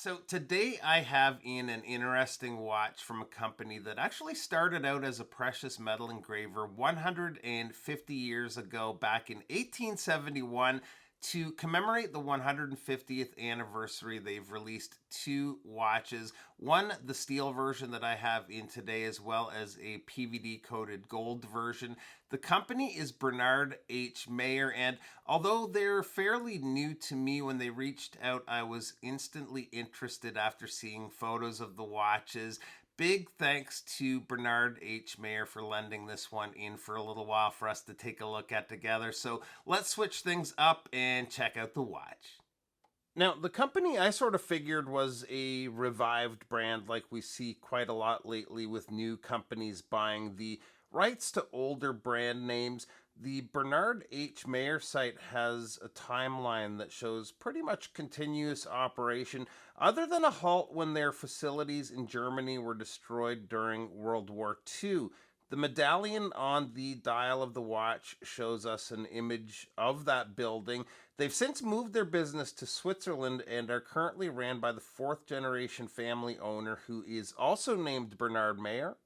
So today I have in an interesting watch from a company that actually started out as a precious metal engraver 150 years ago back in 1871. To commemorate the 150th anniversary, they've released two watches. One, the steel version that I have in today, as well as a PVD coated gold version. The company is Bernhard H. Mayer, and although they're fairly new to me, when they reached out, I was instantly interested after seeing photos of the watches. Big thanks to Bernhard H. Mayer for lending this one in for a little while for us to take a look at together. So let's switch things up and check out the watch. Now, the company I sort of figured was a revived brand like we see quite a lot lately with new companies buying the rights to older brand names. The Bernhard H. Mayer site has a timeline that shows pretty much continuous operation, other than a halt when their facilities in Germany were destroyed during World War II. The medallion on the dial of the watch shows us an image of that building. They've since moved their business to Switzerland and are currently ran by the fourth generation family owner, who is also named Bernhard Mayer.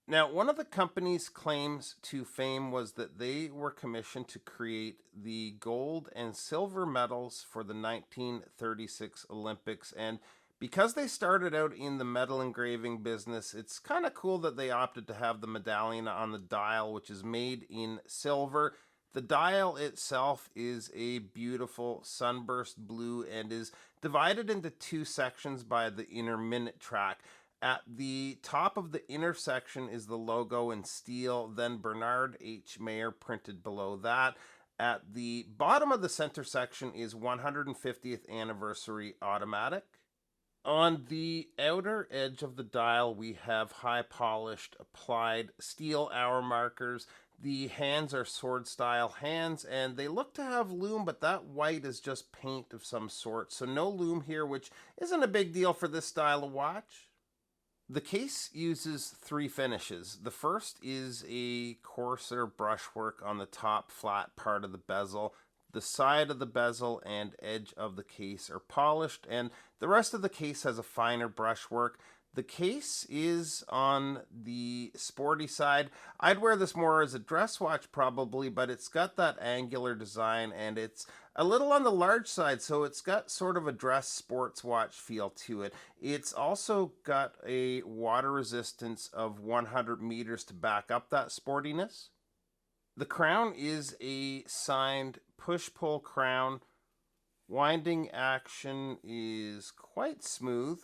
Now, one of the company's claims to fame was that they were commissioned to create the gold and silver medals for the 1936 Olympics. And because they started out in the metal engraving business, it's kind of cool that they opted to have the medallion on the dial, which is made in silver. The dial itself is a beautiful sunburst blue and is divided into two sections by the inner minute track. At the top of the intersection is the logo in steel, then Bernhard H. Mayer printed below that. At the bottom of the center section is 150th anniversary automatic. On the outer edge of the dial, we have high polished applied steel hour markers. The hands are sword style hands, and they look to have loom, but that white is just paint of some sort. So no loom here, which isn't a big deal for this style of watch. The case uses three finishes. The first is a coarser brushwork on the top flat part of the bezel. The side of the bezel and edge of the case are polished, and the rest of the case has a finer brushwork. The case is on the sporty side. I'd wear this more as a dress watch probably, but it's got that angular design and it's a little on the large side, so it's got sort of a dress sports watch feel to it. It's also got a water resistance of 100 meters to back up that sportiness. The crown is a signed push-pull crown. Winding action is quite smooth.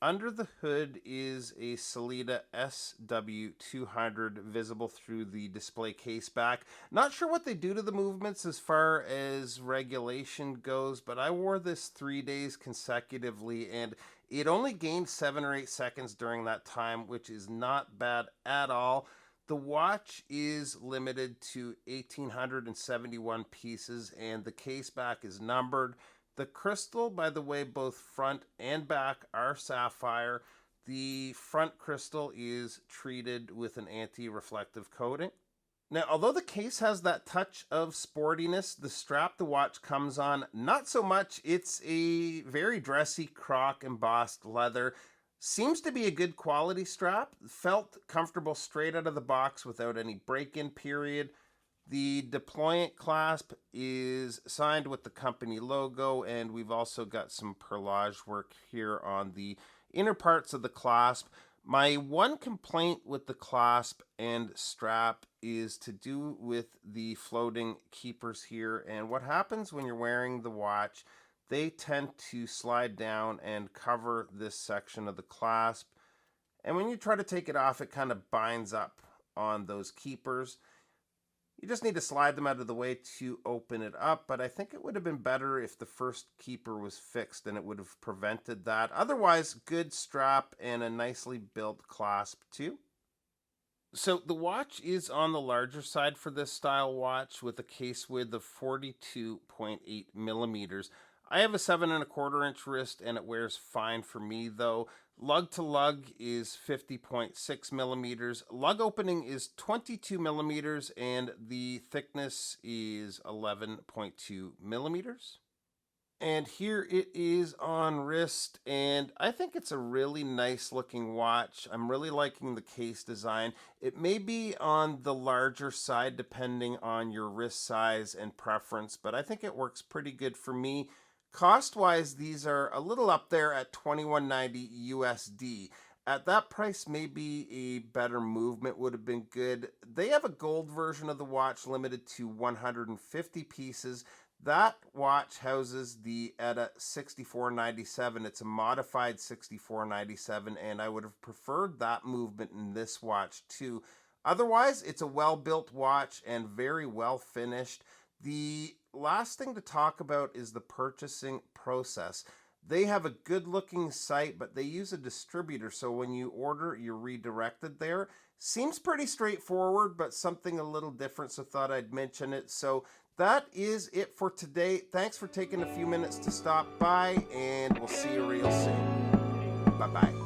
Under the hood is a Sellita SW200 visible through the display case back. Not sure what they do to the movements as far as regulation goes, but I wore this 3 days consecutively and it only gained 7 or 8 seconds during that time, which is not bad at all. The watch is limited to 1,871 pieces and the case back is numbered. The crystal, by the way, both front and back are sapphire. The front crystal is treated with an anti-reflective coating. Now, although the case has that touch of sportiness, the strap the watch comes on, not so much. It's a very dressy croc embossed leather. Seems to be a good quality strap. Felt comfortable straight out of the box without any break-in period. The deployant clasp is signed with the company logo, and we've also got some perlage work here on the inner parts of the clasp. My one complaint with the clasp and strap is to do with the floating keepers here, and what happens when you're wearing the watch, they tend to slide down and cover this section of the clasp, and when you try to take it off, it kind of binds up on those keepers. You just need to slide them out of the way to open it up, but I think it would have been better if the first keeper was fixed and it would have prevented that. Otherwise, good strap and a nicely built clasp too. So the watch is on the larger side for this style watch with a case width of 42.8 millimeters. I have a 7.25 inch wrist and it wears fine for me though. Lug to lug is 50.6 millimeters. Lug opening is 22 millimeters and the thickness is 11.2 millimeters. And here it is on wrist, and I think it's a really nice looking watch. I'm really liking the case design. It may be on the larger side depending on your wrist size and preference, but I think it works pretty good for me. Cost wise, these are a little up there at 21.90 USD. At that price, maybe a better movement would have been good. They have a gold version of the watch limited to 150 pieces. That watch houses the ETA 6497. It's a modified 6497, and I would have preferred that movement in this watch too. Otherwise, it's a well-built watch and very well finished. The last thing to talk about is the purchasing process. They have a good looking site, but they use a distributor, so when you order, you're redirected there. Seems pretty straightforward, but something a little different, so thought I'd mention it. So that is it for today. Thanks for taking a few minutes to stop by, and we'll see you real soon. Bye-bye.